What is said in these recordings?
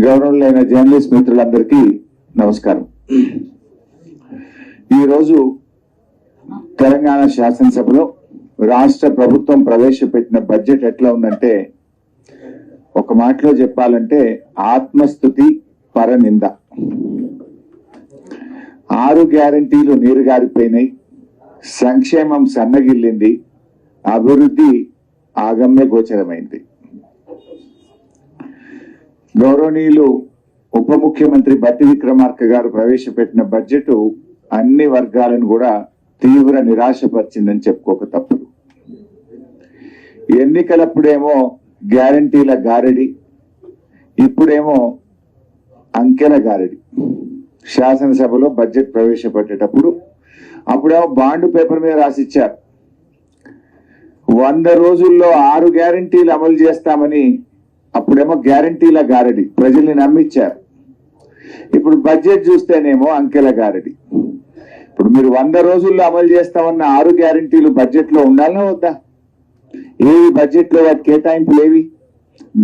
గౌరవనీయులైన జర్నలిస్ట్ మిత్రులందరికీ నమస్కారం. ఈరోజు తెలంగాణ శాసనసభలో రాష్ట్ర ప్రభుత్వం ప్రవేశపెట్టిన బడ్జెట్ ఎట్లా ఉందంటే, ఒక మాటలో చెప్పాలంటే ఆత్మస్తుతి పరనింద. 6 గ్యారంటీలు నీరుగారిపోయినాయి, సంక్షేమం సన్నగిల్లింది, అభివృద్ధి ఆగమ్య గోచరమైంది. గౌరవనీయులు ఉప ముఖ్యమంత్రి బట్టి విక్రమార్క గారు ప్రవేశపెట్టిన బడ్జెట్ అన్ని వర్గాలను కూడా తీవ్ర నిరాశపరిచిందని చెప్పుకోక తప్పదు. ఎన్నికలప్పుడేమో గ్యారంటీల గారడి, ఇప్పుడేమో అంకెల గారడి. శాసనసభలో బడ్జెట్ ప్రవేశపెట్టేటప్పుడు అప్పుడేమో బాండ్ పేపర్ మీద రాసిచ్చారు, 100 రోజుల్లో 6 గ్యారంటీలు అమలు చేస్తామని. అప్పుడేమో గ్యారంటీల గారడి, ప్రజల్ని నమ్మించారు. ఇప్పుడు బడ్జెట్ చూస్తేనేమో అంకెల గారడి. ఇప్పుడు మీరు 100 రోజుల్లో అమలు చేస్తామన్న 6 గ్యారంటీలు బడ్జెట్ లో ఉండాలన్నా వద్దా? ఏవి బడ్జెట్ లో వాటి కేటాయింపులు ఏవి?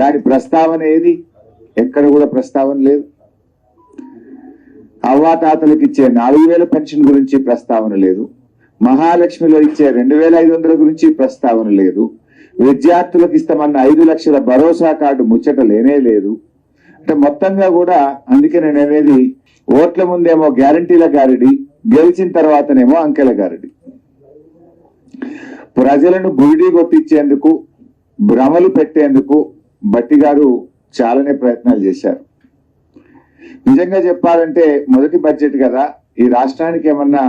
దాని ప్రస్తావన ఏది? ఎక్కడ కూడా ప్రస్తావన లేదు. అవ్వాతాతలకు ఇచ్చే 4000 పెన్షన్ గురించి ప్రస్తావన లేదు. మహాలక్ష్మిలో ఇచ్చే 2500 గురించి ప్రస్తావన లేదు. విద్యార్థులకు ఇస్తామన్న 5 లక్షల భరోసా కార్డు ముచ్చట లేనే లేదు. అంటే మొత్తంగా కూడా, అందుకే నేను అనేది, ఓట్ల ముందేమో గ్యారంటీల గారడి, గెలిచిన తర్వాతనేమో అంకెల గారడి. ప్రజలను బురిడి కొట్టించేందుకు, భ్రమలు పెట్టేందుకు బట్టి గారు చాలానే ప్రయత్నాలు చేశారు. నిజంగా చెప్పాలంటే మొదటి బడ్జెట్ కదా, ఈ రాష్ట్రానికి ఏమన్నా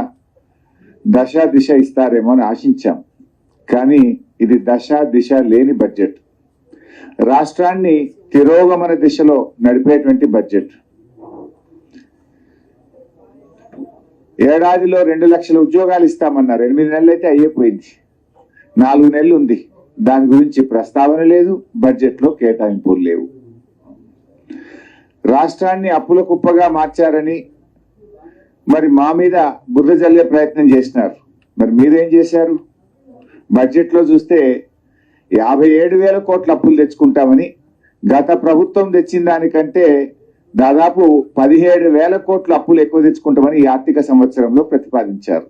దశ దిశ ఇస్తారేమో అని ఆశించాం. కానీ ఇది దశ దిశ లేని బడ్జెట్. రాష్ట్రాన్ని తిరోగమన దిశలో నడిపేటువంటి బడ్జెట్. ఏడాదిలో 2 లక్షల ఉద్యోగాలు ఇస్తామన్నారు. 8 నెలలు అయితే అయిపోయింది, 4 నెలలు ఉంది. దాని గురించి ప్రస్తావన లేదు, బడ్జెట్ లో కేటాయింపులు లేవు. రాష్ట్రాన్ని అప్పుల కుప్పగా మార్చారని మరి మా మీద బుర్ర జల్లే ప్రయత్నం చేసినారు. మరి మీరేం చేశారు? బడ్జెట్ లో చూస్తే 57,000 కోట్ల అప్పులు తెచ్చుకుంటామని, గత ప్రభుత్వం తెచ్చిన దానికంటే దాదాపు 17,000 కోట్ల అప్పులు ఎక్కువ తెచ్చుకుంటామని ఈ ఆర్థిక సంవత్సరంలో ప్రతిపాదించారు.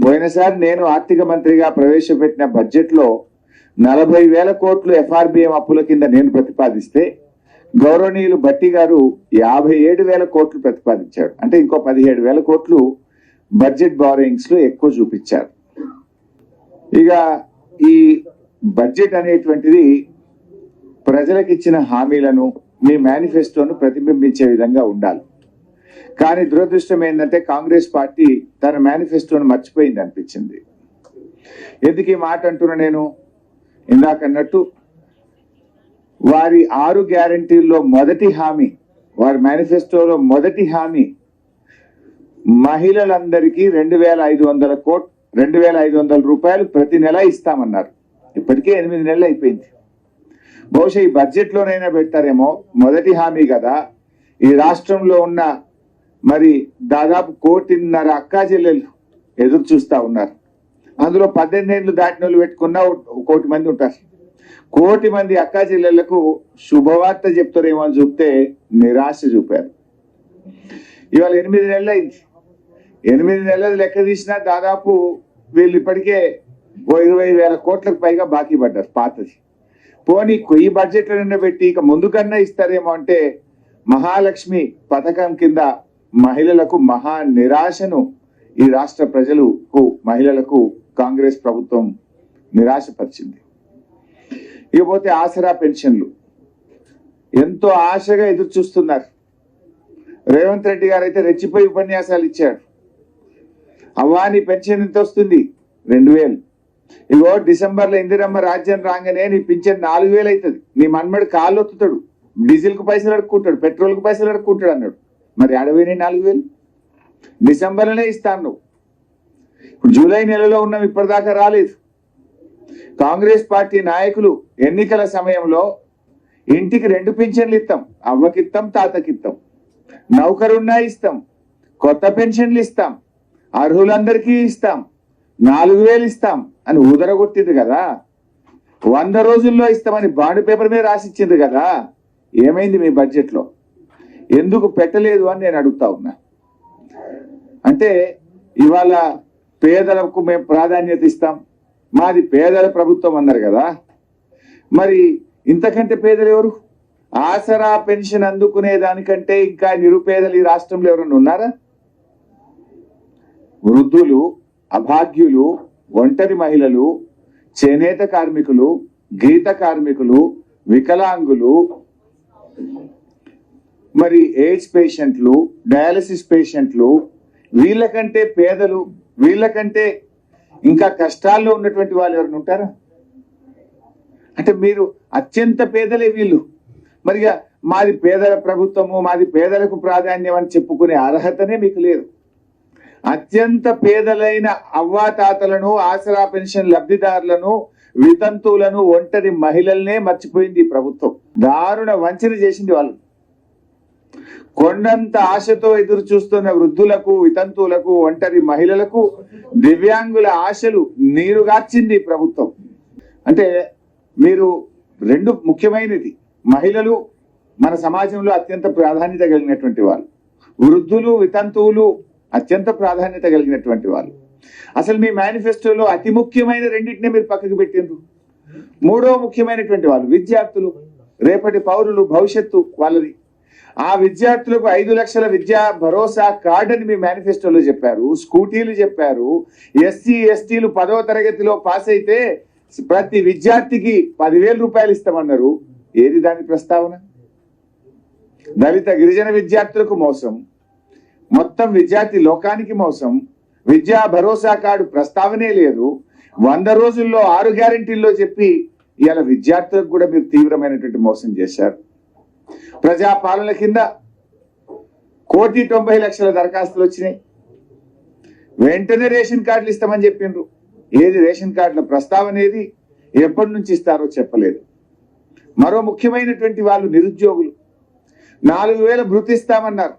పోయినసారి నేను ఆర్థిక మంత్రిగా ప్రవేశపెట్టిన బడ్జెట్ లో 40,000 కోట్లు ఎఫ్ఆర్బిఎం అప్పుల కింద నేను ప్రతిపాదిస్తే, గౌరవనీయులు బట్టి గారు 57,000 కోట్లు ప్రతిపాదించాడు. అంటే ఇంకో 17,000 కోట్లు బడ్జెట్ బారోయింగ్స్ లో ఎక్కువ చూపించారు. ఇక ఈ బడ్జెట్ అనేటువంటిది ప్రజలకు ఇచ్చిన హామీలను, మీ మేనిఫెస్టోను ప్రతిబింబించే విధంగా ఉండాలి. కానీ దురదృష్టం ఏంటంటే, కాంగ్రెస్ పార్టీ తన మేనిఫెస్టోను మర్చిపోయింది అనిపించింది. ఎందుకు ఈ మాట అంటున్నా నేను? ఇందాకన్నట్టు వారి 6 గ్యారంటీల్లో మొదటి హామీ, వారి మేనిఫెస్టోలో మొదటి హామీ, మహిళలందరికీ 2,500 రూపాయలు ప్రతి నెల ఇస్తామన్నారు. ఇప్పటికే 8 నెలలు అయిపోయింది. బహుశా ఈ బడ్జెట్ లోనైనా పెడతారేమో. మొదటి హామీ కదా. ఈ రాష్ట్రంలో ఉన్న మరి దాదాపు 1.5 అక్కా చెల్లెలు ఎదురు చూస్తా ఉన్నారు. అందులో 18 ఏళ్ళు దాటిన వాళ్ళు పెట్టుకున్న 1 కోటి మంది ఉంటారు. 1 కోటి మంది అక్కా చెల్లెళ్లకు శుభవార్త చెప్తారేమో అని చూపితే నిరాశ చూపారు. ఇవాళ 8 నెలలు అయింది. 8 నెలలు లెక్క తీసినా దాదాపు వీళ్ళు ఇప్పటికే 20,000 కోట్లకు పైగా బాకీ పడ్డారు పాతది. పోనీ ఈ బడ్జెట్ లో పెట్టి ఇక ముందుకన్నా ఇస్తారేమో అంటే, మహాలక్ష్మి పథకం కింద మహిళలకు మహా నిరాశను ఈ రాష్ట్ర ప్రజలకు, మహిళలకు కాంగ్రెస్ ప్రభుత్వం నిరాశపరిచింది. ఇకపోతే ఆసరా పెన్షన్లు ఎంతో ఆశగా ఎదురు చూస్తున్నారు. రేవంత్ రెడ్డి గారు అయితే రెచ్చిపోయి ఉపన్యాసాలు ఇచ్చాడు. అవ్వాని పెన్షన్ ఎంత వస్తుంది? 2,000. ఇగో డిసెంబర్లో ఇందిరమ్మ రాజ్యం రాగానే నీ పింఛన్ 4,000 అవుతుంది. నీ మన్మడు కాళ్ళు ఒత్తుతాడు, డీజిల్ కు పైసలు అడుక్కుంటాడు, పెట్రోల్ కు పైసలు అడుక్కుంటాడు అన్నాడు. మరి అడవిని 4,000 డిసెంబర్లోనే ఇస్తాను నువ్వు. ఇప్పుడు జూలై నెలలో ఉన్నాం, ఇప్పటిదాకా రాలేదు. కాంగ్రెస్ పార్టీ నాయకులు ఎన్నికల సమయంలో ఇంటికి 2 పింఛన్లు ఇస్తాం, అవ్వకిస్తాం, తాతకిస్తాం, నౌకరున్నా ఇస్తాం, కొత్త పెన్షన్లు ఇస్తాం, అర్హులందరికీ ఇస్తాం, 4,000 ఇస్తాం అని ఊదరగొట్టింది కదా. 100 రోజుల్లో ఇస్తామని బాండ్ పేపర్ మీద రాసిచ్చింది కదా. ఏమైంది మీ బడ్జెట్లో, ఎందుకు పెట్టలేదు అని నేను అడుగుతా ఉన్నా. అంటే ఇవాళ పేదలకు మేము ప్రాధాన్యత ఇస్తాం, మాది పేదల ప్రభుత్వం అన్నారు కదా, మరి ఇంతకంటే పేదలు ఎవరు? ఆసరా పెన్షన్ అందుకునే దానికంటే ఇంకా నిరుపేదలు ఈ రాష్ట్రంలో ఎవరైనా ఉన్నారా? వృద్ధులు, అభాగ్యులు, ఒంటరి మహిళలు, చేనేత కార్మికులు, గీత కార్మికులు, వికలాంగులు, మరి ఎయిడ్స్ పేషెంట్లు, డయాలసిస్ పేషెంట్లు, వీళ్ళకంటే పేదలు, వీళ్ళకంటే ఇంకా కష్టాల్లో ఉన్నటువంటి వాళ్ళు ఎవరైనా ఉంటారా? అంటే మీరు అత్యంత పేదలే వీళ్ళు. మరిగా మాది పేదల ప్రభుత్వము, మాది పేదలకు ప్రాధాన్యం అని చెప్పుకునే అర్హతనే మీకు లేదు. అత్యంత పేదలైన అవ్వాతాతలను, ఆసరా పెన్షన్ లబ్ధిదారులను, వితంతువులను, ఒంటరి మహిళలనే మర్చిపోయింది ఈ ప్రభుత్వం. దారుణ వంచన చేసింది వాళ్ళు. కొండంత ఆశతో ఎదురు చూస్తున్న వృద్ధులకు, వితంతువులకు, ఒంటరి మహిళలకు, దివ్యాంగుల ఆశలు నీరుగార్చింది ప్రభుత్వం. అంటే మీరు రెండు ముఖ్యమైనది, మహిళలు మన సమాజంలో అత్యంత ప్రాధాన్యత కలిగినటువంటి వాళ్ళు, వృద్ధులు, వితంతువులు అత్యంత ప్రాధాన్యత కలిగినటువంటి వాళ్ళు. అసలు మీ మేనిఫెస్టోలో అతి ముఖ్యమైన రెండింటినే మీరు పక్కకు పెట్టిండ్రు. మూడో ముఖ్యమైనటువంటి వాళ్ళు విద్యార్థులు, రేపటి పౌరులు, భవిష్యత్తు వాళ్ళది. ఆ విద్యార్థులకు 5 లక్షల విద్యా భరోసా కార్డు అని మీ మేనిఫెస్టోలో చెప్పారు, స్కూటీలు చెప్పారు. ఎస్సీ ఎస్టీలు 10వ తరగతిలో పాస్ అయితే ప్రతి విద్యార్థికి 10,000 రూపాయలు ఇస్తామన్నారు. ఏది దాని ప్రస్తావన? దళిత గిరిజన విద్యార్థులకు మోసం, మొత్తం విద్యార్థి లోకానికి మోసం. విద్యా భరోసా కార్డు ప్రస్తావనే లేదు. 100 రోజుల్లో 6 గ్యారెంటీల్లో చెప్పి ఇవాళ విద్యార్థులకు కూడా మీరు తీవ్రమైనటువంటి మోసం చేశారు. ప్రజాపాలన కింద 1,90,00,000 దరఖాస్తులు వచ్చినాయి. వెంటనే రేషన్ కార్డులు ఇస్తామని చెప్పిండ్రు. ఏది రేషన్ కార్డుల ప్రస్తావన ఏది? ఎప్పటి నుంచి ఇస్తారో చెప్పలేదు. మరో ముఖ్యమైనటువంటి వాళ్ళు నిరుద్యోగులు. 4,000 భృతి ఇస్తామన్నారు,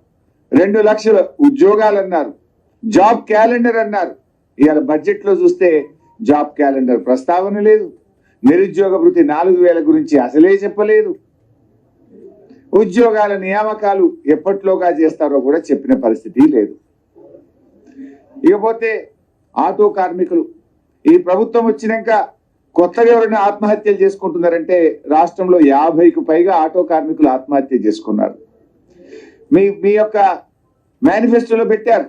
2 లక్షల ఉద్యోగాలు అన్నారు, జాబ్ క్యాలెండర్ అన్నారు. ఇవాళ బడ్జెట్ లో చూస్తే జాబ్ క్యాలెండర్ ప్రస్తావన లేదు. నిరుద్యోగ భృతి 4,000 గురించి అసలే చెప్పలేదు. ఉద్యోగాల నియామకాలు ఎప్పట్లోగా చేస్తారో కూడా చెప్పిన పరిస్థితి లేదు. ఇకపోతే ఆటో కార్మికులు, ఈ ప్రభుత్వం వచ్చినాక కొత్తగా ఎవరైనా ఆత్మహత్యలు చేసుకుంటున్నారంటే రాష్ట్రంలో 50కు పైగా ఆటో కార్మికులు ఆత్మహత్య చేసుకున్నారు. మీ యొక్క మేనిఫెస్టోలో పెట్టారు,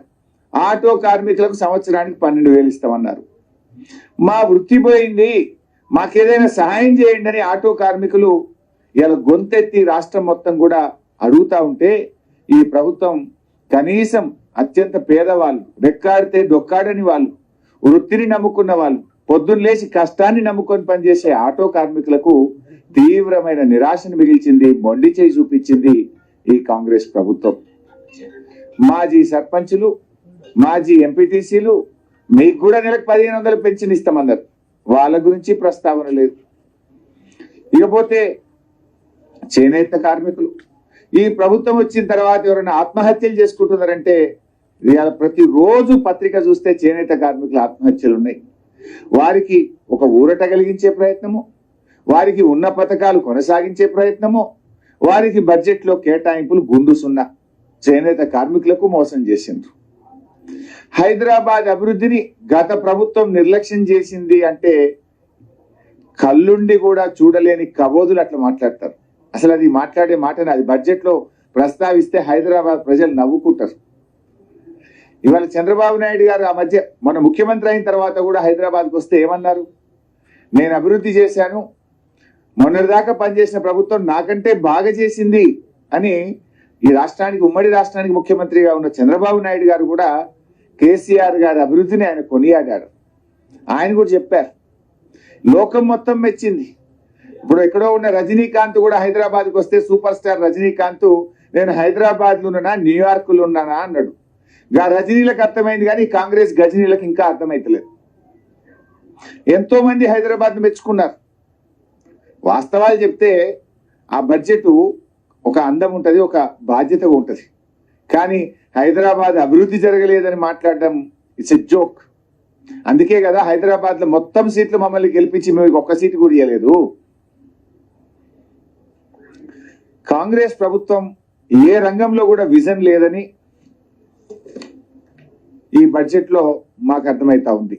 ఆటో కార్మికులకు సంవత్సరానికి 12,000 ఇస్తామన్నారు. మా వృత్తి పోయింది, మాకేదైనా సహాయం చేయండి అని ఆటో కార్మికులు ఇలా గొంతెత్తి రాష్ట్రం మొత్తం కూడా అడుగుతా ఉంటే ఈ ప్రభుత్వం కనీసం అత్యంత పేదవాళ్ళు, రెక్కాడితే డొక్కాడని వాళ్ళు, వృత్తిని నమ్ముకున్న వాళ్ళు, పొద్దున్న లేచి కష్టాన్ని నమ్ముకొని పనిచేసే ఆటో కార్మికులకు తీవ్రమైన నిరాశను మిగిల్చింది, మొండి చేయి చూపించింది ఈ కాంగ్రెస్ ప్రభుత్వం. మాజీ సర్పంచులు, మాజీ ఎంపీటీసీలు మీకు కూడా నెలకు 1,500 పెన్షన్ ఇస్తామన్నారు. వాళ్ళ గురించి ప్రస్తావన లేదు. ఇకపోతే చేనేత కార్మికులు, ఈ ప్రభుత్వం వచ్చిన తర్వాత ఎవరైనా ఆత్మహత్యలు చేసుకుంటున్నారంటే ప్రతిరోజు పత్రిక చూస్తే చేనేత కార్మికుల ఆత్మహత్యలు ఉన్నాయి. వారికి ఒక ఊరట కలిగించే ప్రయత్నము, వారికి ఉన్న పథకాలు కొనసాగించే ప్రయత్నము, వారికి బడ్జెట్ లో కేటాయింపులు గుండు సున్నా చేనేత కార్మికులకు మోసం చేసిండ్రు. హైదరాబాద్ అభివృద్ధిని గత ప్రభుత్వం నిర్లక్ష్యం చేసింది అంటే కళ్ళుండి కూడా చూడలేని కబోదులు అట్లా మాట్లాడతారు. అసలు అది మాట్లాడే మాటని అది బడ్జెట్ లో ప్రస్తావిస్తే హైదరాబాద్ ప్రజలు నవ్వుకుంటారు. ఇవాళ చంద్రబాబు నాయుడు గారు ఆ మధ్య మన ముఖ్యమంత్రి అయిన తర్వాత కూడా హైదరాబాద్కి వస్తే ఏమన్నారు? నేను అభివృద్ధి చేశాను, మొన్నటిదాకా పనిచేసిన ప్రభుత్వం నాకంటే బాగా చేసింది అని ఈ రాష్ట్రానికి, ఉమ్మడి రాష్ట్రానికి ముఖ్యమంత్రిగా ఉన్న చంద్రబాబు నాయుడు గారు కూడా కేసీఆర్ గారి అభివృద్ధిని ఆయన కొనియాడారు. ఆయన కూడా చెప్పారు, లోకం మొత్తం మెచ్చింది. ఇప్పుడు ఎక్కడో ఉన్న రజనీకాంత్ కూడా హైదరాబాద్కి వస్తే సూపర్ స్టార్ రజనీకాంత్ నేను హైదరాబాద్ లో ఉన్నానా, న్యూయార్క్ లో ఉన్నానా అన్నాడు. రజనీలకు అర్థమైంది కానీ కాంగ్రెస్ గజనీలకు ఇంకా అర్థమైతలేదు. ఎంతో మంది హైదరాబాద్ మెచ్చుకున్నారు. వాస్తవాలు చెప్తే ఆ బడ్జెట్ ఒక అందం ఉంటది, ఒక బాధ్యత ఉంటది. కానీ హైదరాబాద్ అభివృద్ధి జరగలేదని మాట్లాడడం ఇట్స్ ఎ జోక్. అందుకే కదా హైదరాబాద్ లో మొత్తం సీట్లు మమ్మల్ని గెలిపించి మేము ఒక్క సీటు కూడా ఇవ్వలేదు. కాంగ్రెస్ ప్రభుత్వం ఏ రంగంలో కూడా విజన్ లేదని ఈ బడ్జెట్ లో మాకు అర్థమైతా ఉంది.